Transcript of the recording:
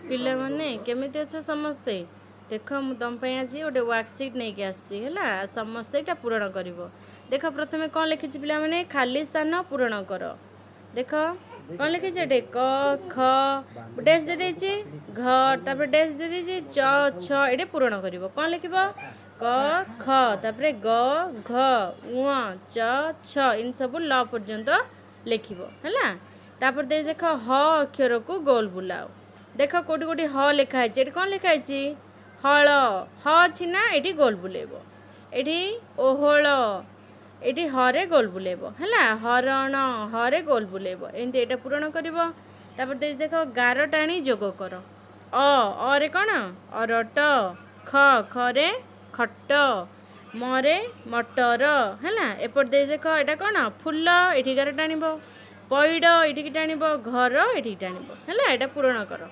पिला माने केमिति अच्छ समस्ते देख मु तुम आज गोटे वर्कसीट नहीं आसी है समस्ते यहाँ पूरण कर देख प्रथम कौन लिखी पिला माने खाली स्थान पूरण कर देख कौन लिखी क ख डैश दे देछि घ तापर डैश दे देछि च छ ये पूरण कर कौन लिख क ख तापर ग घ उ च छ इन सब ल पर्यंत लिख है देख ह अक्षर को गोल बुलाओ देख कोटी कोटी ह लिखाई ये कौन लिखाई हल ह अच्छी ना ये गोल बुलेब ये ओहल ये हरे गोल बुलेब है हरण हरे गोल बुलेब एमती यहाँ पूरण कर देख गार टाणी जोग कर अरे कौन अरट ख खरे खट मरे मटर है एपट देख यहाँ कौन फुल ये गार टाण पैड़ ये टाण घर ये टाण है यहाँ पूरण कर।